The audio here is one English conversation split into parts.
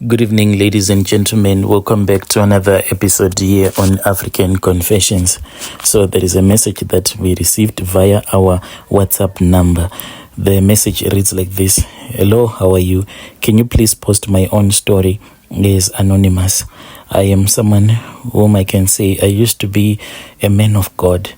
Good evening, ladies and gentlemen. Welcome back to another episode here on African Confessions. So there is a message that we received via our WhatsApp number. The message reads like this. Hello, how are you? Can you please post my own story? It is anonymous. I am someone whom I can say I used to be a man of God.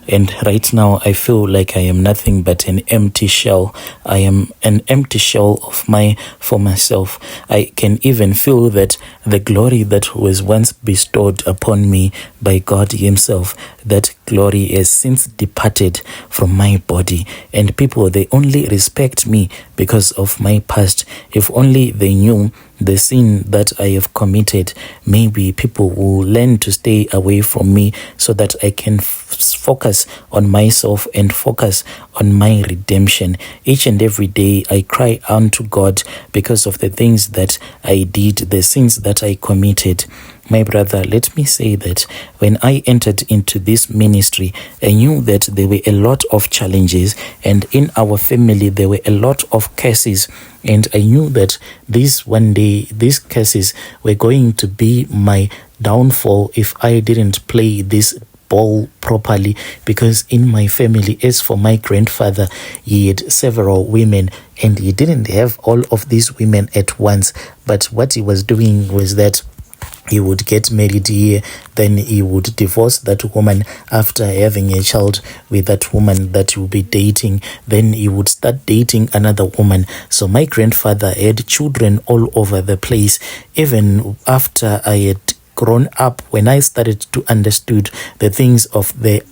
And right now, I feel like I am nothing but an empty shell. I am an empty shell of my former self. I can even feel that the glory that was once bestowed upon me by God Himself, that glory has since departed from my body. And people, they only respect me because of my past. If only they knew the sin that I have committed, maybe people will learn to stay away from me so that I can focus on myself and focus on my redemption. Each and every day I cry unto God because of the things that I did, the sins that I committed. My brother, let me say that when I entered into this ministry, I knew that there were a lot of challenges, and in our family there were a lot of curses, and I knew that this one day, these curses were going to be my downfall if I didn't play this ball properly, because in my family, as for my grandfather, he had several women, and he didn't have all of these women at once, but what he was doing was that he would get married here, then he would divorce that woman after having a child with that woman that he would be dating. Then he would start dating another woman. So my grandfather had children all over the place. Even after I had grown up, when I started to understood the things of the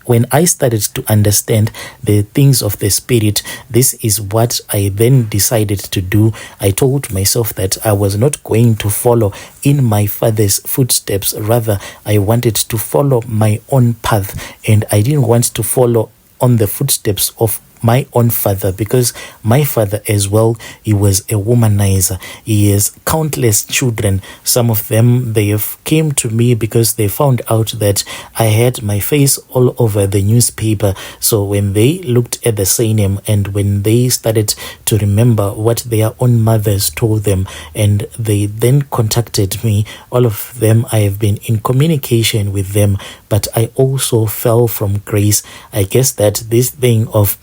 when I started to understand the things of the Spirit, this is what I then decided to do. I told myself that I was not going to follow in my father's footsteps. Rather, I wanted to follow my own path, and I didn't want to follow on the footsteps of my own father, because my father as well, he was a womanizer. He has countless children. Some of them, they have came to me because they found out that I had my face all over the newspaper. So when they looked at the surname and when they started to remember what their own mothers told them, and they then contacted me, all of them, I have been in communication with them, but I also fell from grace. I guess that this thing of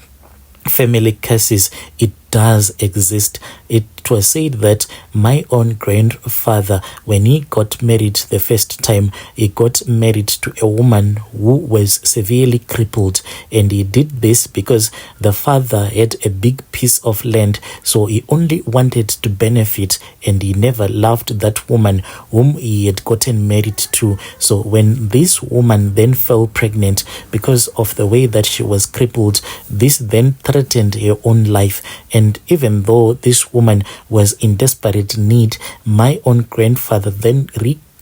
family curses, it does exist. It was said that my own grandfather, when he got married the first time, he got married to a woman who was severely crippled, and he did this because the father had a big piece of land, so he only wanted to benefit, and he never loved that woman whom he had gotten married to. So when this woman then fell pregnant, because of the way that she was crippled, this then threatened her own life. And even though this woman was in desperate need, my own grandfather then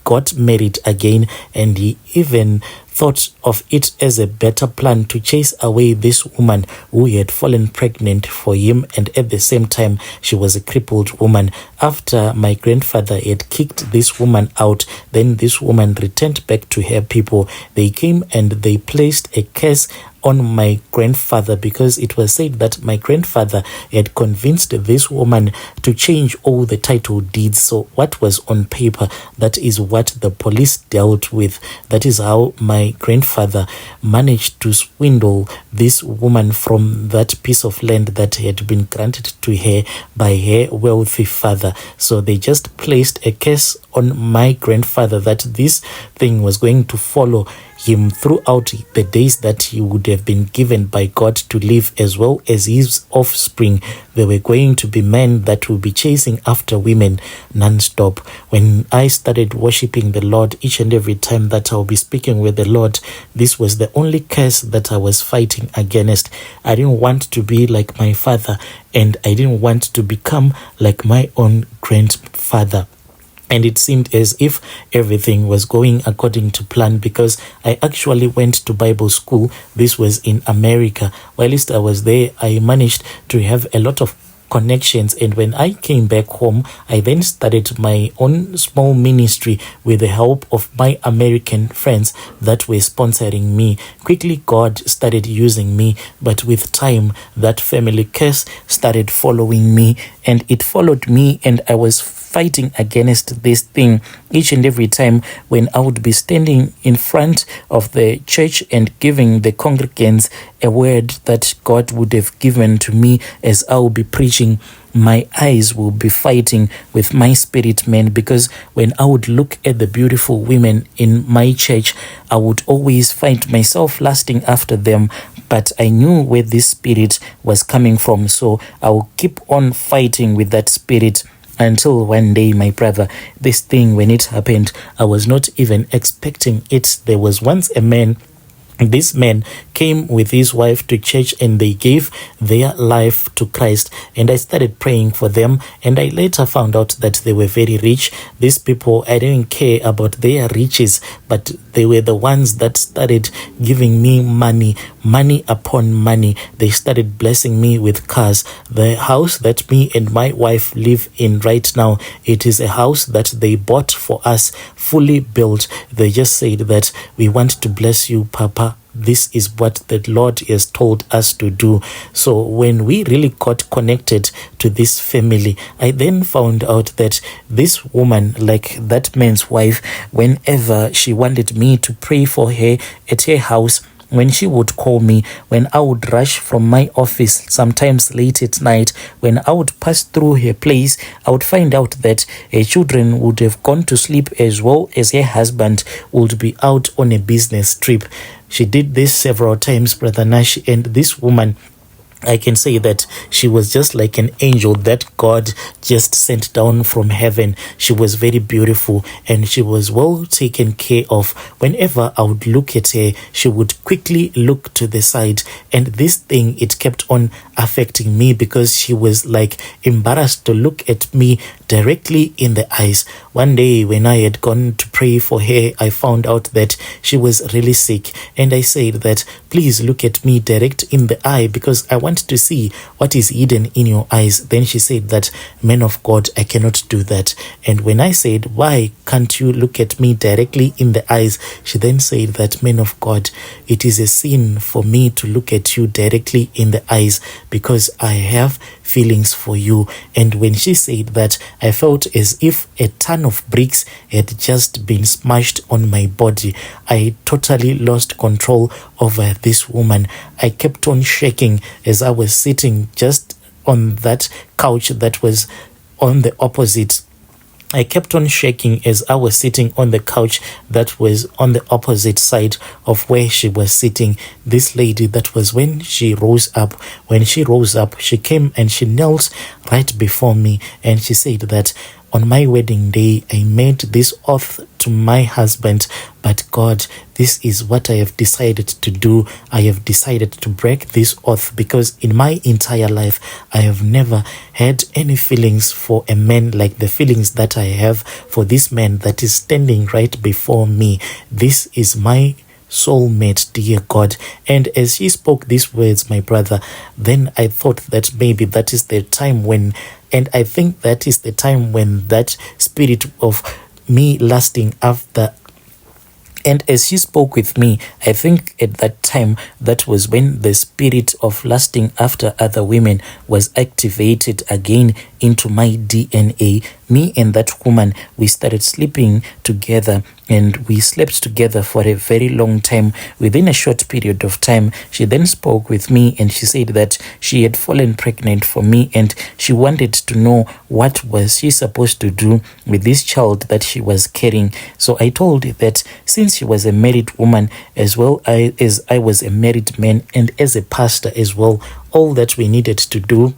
got married again, and he even thought of it as a better plan to chase away this woman who had fallen pregnant for him, and at the same time she was a crippled woman. After my grandfather had kicked this woman out, then this woman returned back to her people. They came and they placed a curse on my grandfather, because it was said that my grandfather had convinced this woman to change all the title deeds. So what was on paper, that is what the police dealt with. That is how my grandfather managed to swindle this woman from that piece of land that had been granted to her by her wealthy father. So they just placed a curse on my grandfather that this thing was going to follow him throughout the days that he would have been given by God to live, as well as his offspring. There were going to be men that will be chasing after women non-stop. When I started worshiping the Lord, each and every time that I'll be speaking with the Lord, this was the only curse that I was fighting against. I didn't want to be like my father, and I didn't want to become like my own grandfather. And it seemed as if everything was going according to plan, because I actually went to Bible school. This was in America. Whilst I was there, I managed to have a lot of connections, and when I came back home, I then started my own small ministry with the help of my American friends that were sponsoring me. Quickly, God started using me, but with time, that family curse started following me, and it followed me, and I was fighting against this thing each and every time when I would be standing in front of the church and giving the congregants a word that God would have given to me as I will be preaching. My eyes will be fighting with my spirit man, because when I would look at the beautiful women in my church, I would always find myself lusting after them. But I knew where this spirit was coming from, so I will keep on fighting with that spirit until one day, my brother, this thing, when it happened, I was not even expecting it. There was once a man. This man came with his wife to church and they gave their life to Christ, and I started praying for them, and I later found out that they were very rich. These people, I didn't care about their riches, but they were the ones that started giving me money upon money. They started blessing me with cars. The house that me and my wife live in right now, it is a house that they bought for us, fully built. They just said that we want to bless you, Papa. This is what the Lord has told us to do. So when we really got connected to this family, I then found out that this woman, like that man's wife, whenever she wanted me to pray for her at her house, when she would call me, when I would rush from my office, sometimes late at night, when I would pass through her place, I would find out that her children would have gone to sleep, as well as her husband would be out on a business trip. She did this several times, Brother Nash, and this woman, I can say that she was just like an angel that God just sent down from heaven. She was very beautiful and she was well taken care of. Whenever I would look at her, she would quickly look to the side, and this thing, it kept on affecting me because she was like embarrassed to look at me directly in the eyes. One day when I had gone to pray for her, I found out that she was really sick, and I said that, please look at me direct in the eye because I want to see what is hidden in your eyes. Then she said that, man of God, I cannot do that. And when I said, why can't you look at me directly in the eyes? She then said that, man of God, it is a sin for me to look at you directly in the eyes because I have feelings for you. And when she said that, I felt as if a ton of bricks had just been smashed on my body. I totally lost control over this woman. I kept on shaking as I was sitting just on that couch that was on the opposite. I kept on shaking as I was sitting on the couch that was on the opposite side of where she was sitting. This lady, that was when she rose up. When she rose up, she came and she knelt right before me, and she said that, on my wedding day, I made this oath to my husband, but God, this is what I have decided to do. I have decided to break this oath because in my entire life, I have never had any feelings for a man like the feelings that I have for this man that is standing right before me. This is my soulmate, dear God. And as she spoke these words, my brother, then I thought that maybe that is the time when, and I think that is the time when that spirit of me lusting after, and as she spoke with me, I think at that time, that was when the spirit of lusting after other women was activated again into my DNA. Me and that woman, we started sleeping together, and we slept together for a very long time. Within a short period of time, she then spoke with me and she said that she had fallen pregnant for me, and she wanted to know what was she supposed to do with this child that she was carrying. So I told her that since she was a married woman, as well as I was a married man, and as a pastor as well, all that we needed to do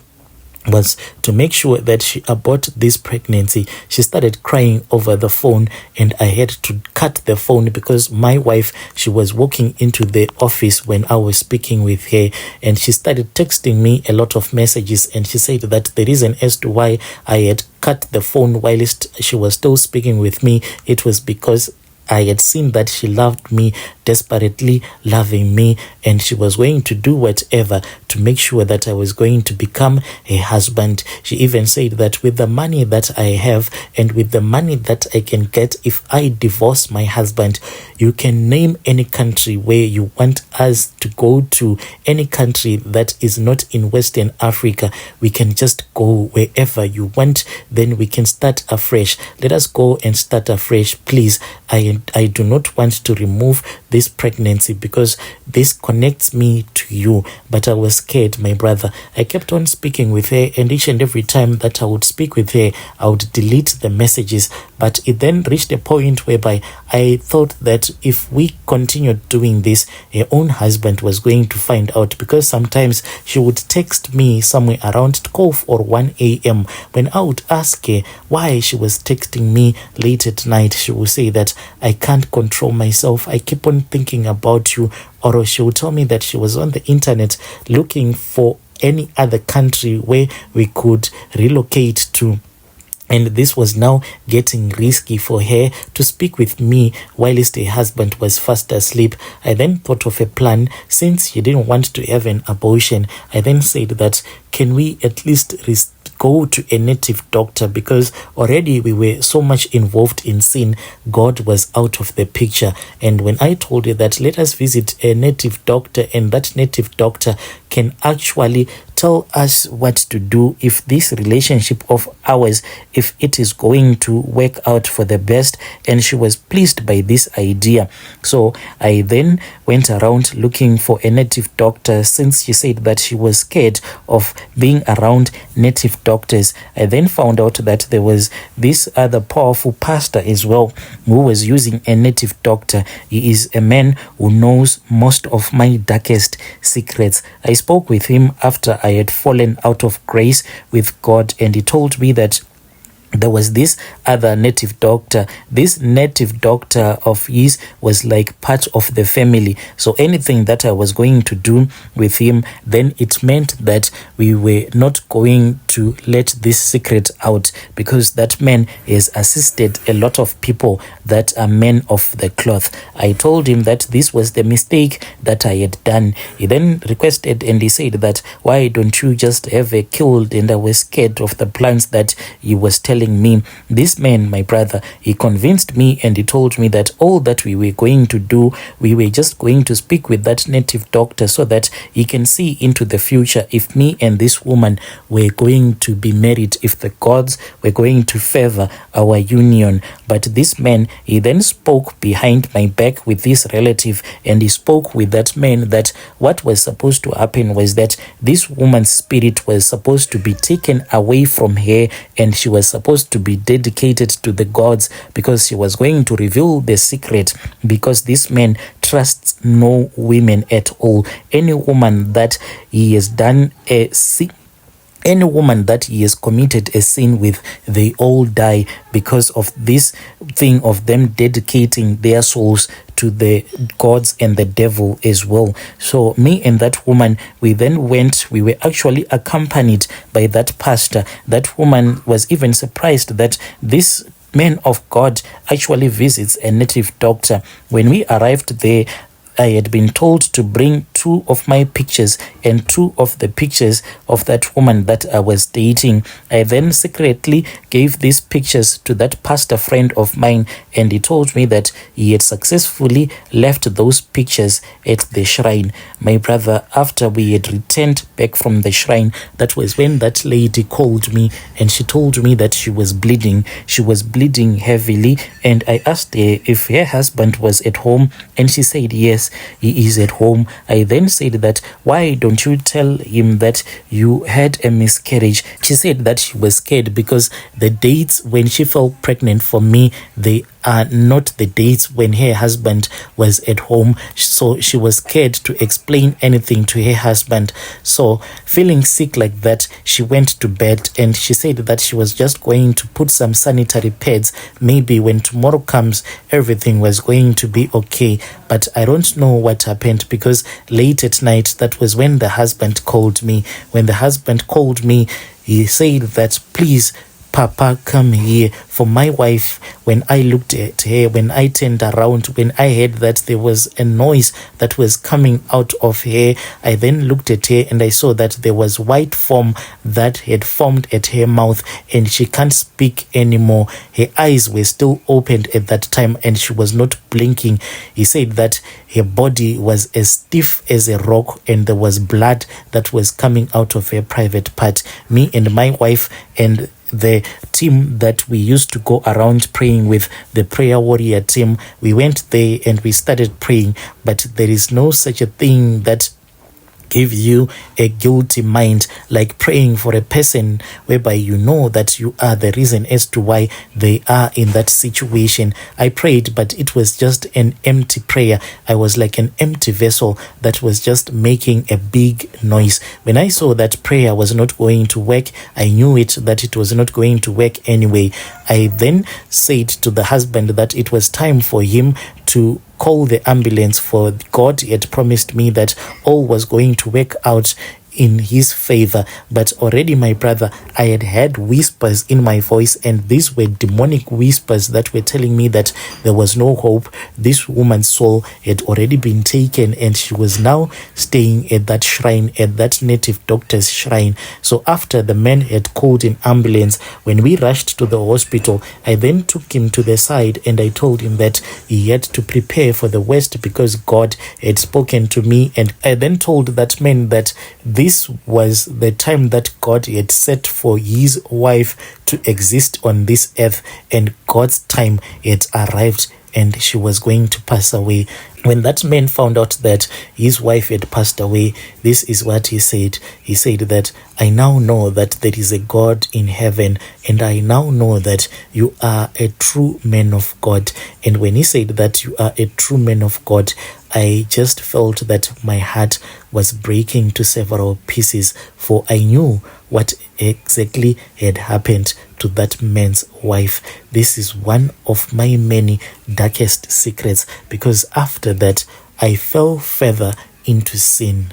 was to make sure that she abort this pregnancy. She started crying over the phone, and I had to cut the phone because my wife, she was walking into the office when I was speaking with her, and she started texting me a lot of messages, and she said that the reason as to why I had cut the phone whilst she was still speaking with me, it was because I had seen that she loved me, desperately loving me, and she was going to do whatever to make sure that I was going to become a husband. She even said that with the money that I have and with the money that I can get if I divorce my husband, you can name any country where you want us to go to, any country that is not in Western Africa. We can just go wherever you want, then we can start afresh. Let us go and start afresh, please. I do not want to remove this pregnancy because this connects me to you. But I was scared, my brother. I kept on speaking with her, and each and every time that I would speak with her, I would delete the messages. But it then reached a point whereby I thought that if we continued doing this, her own husband was going to find out, because sometimes she would text me somewhere around 12 or 1 a.m. When I would ask her why she was texting me late at night, she would say that I can't control myself. I keep on thinking about you. Or she would tell me that she was on the internet looking for any other country where we could relocate to. And this was now getting risky for her to speak with me whilst her husband was fast asleep. I then thought of a plan. Since she didn't want to have an abortion, I then said that, can we at least go to a native doctor, because already we were so much involved in sin. God was out of the picture. And when I told her that let us visit a native doctor, and that native doctor can actually tell us what to do if this relationship of ours, if it is going to work out for the best. And she was pleased by this idea. So I then went around looking for a native doctor, since she said that she was scared of being around native doctors. I then found out that there was this other powerful pastor as well who was using a native doctor. He is a man who knows most of my darkest secrets. I spoke with him after I had fallen out of grace with God, and he told me that there was this other native doctor. This native doctor of his was like part of the family. So anything that I was going to do with him, then it meant that we were not going to let this secret out, because that man has assisted a lot of people that are men of the cloth. I told him that this was the mistake that I had done. He then requested, and he said that, why don't you just have her killed? And I was scared of the plans that he was telling me. This man, my brother, he convinced me, and he told me that all that we were going to do, we were just going to speak with that native doctor so that he can see into the future if me and this woman were going to be married, if the gods were going to favor our union. But this man, he then spoke behind my back with this relative, and he spoke with that man that what was supposed to happen was that this woman's spirit was supposed to be taken away from her, and she was supposed to be dedicated to the gods, because she was going to reveal the secret, because this man trusts no women at all. Any woman that he has done a sin, any woman that he has committed a sin with, they all die, because of this thing of them dedicating their souls to the gods and the devil as well. So me and that woman, we then went, we were actually accompanied by that pastor. That woman was even surprised that this man of God actually visits a native doctor. When we arrived there, I had been told to bring 2 of my pictures and 2 of the pictures of that woman that I was dating. I then secretly gave these pictures to that pastor friend of mine, and he told me that he had successfully left those pictures at the shrine. My brother, after we had returned back from the shrine, that was when that lady called me, and she told me that she was bleeding. She was bleeding heavily, and I asked her if her husband was at home, and she said yes, he is at home. I then said that, why don't you tell him that you had a miscarriage? She said that she was scared because the dates when she fell pregnant for me, they are not the dates when her husband was at home. So she was scared to explain anything to her husband. So feeling sick like that, she went to bed, and she said that she was just going to put some sanitary pads. Maybe when tomorrow comes, everything was going to be okay. But I don't know what happened, because late at night, that was when the husband called me. When the husband called me, he said that, please, Papa, come here. For my wife, when I looked at her, when I turned around, when I heard that there was a noise that was coming out of her, I then looked at her and I saw that there was white foam that had formed at her mouth, and she can't speak anymore. Her eyes were still opened at that time and she was not blinking. He said that her body was as stiff as a rock and there was blood that was coming out of her private part. Me and my wife and the team that we used to go around praying with, the prayer warrior team, we went there and we started praying. But there is no such a thing that give you a guilty mind like praying for a person whereby you know that you are the reason as to why they are in that situation. I prayed, but it was just an empty prayer. I was like an empty vessel that was just making a big noise. When I saw that prayer was not going to work, I knew that it was not going to work anyway. I then said to the husband that it was time for him to call the ambulance, for God had promised me that all was going to work out in his favor. But already, my brother, I had heard whispers in my voice, and these were demonic whispers that were telling me that there was no hope. This woman's soul had already been taken and she was now staying at that shrine, at that native doctor's shrine. So after the man had called an ambulance, when we rushed to the hospital, I then took him to the side and I told him that he had to prepare for the worst because God had spoken to me. And I then told that man that this was the time that God had set for his wife to exist on this earth, and God's time had arrived and she was going to pass away. When that man found out that his wife had passed away, this is what he said. He said that, I now know that there is a God in heaven, and I now know that you are a true man of God. And when he said that you are a true man of God, I just felt that my heart was breaking to several pieces, for I knew what exactly had happened to that man's wife. This is one of my many darkest secrets, because after that I fell further into sin.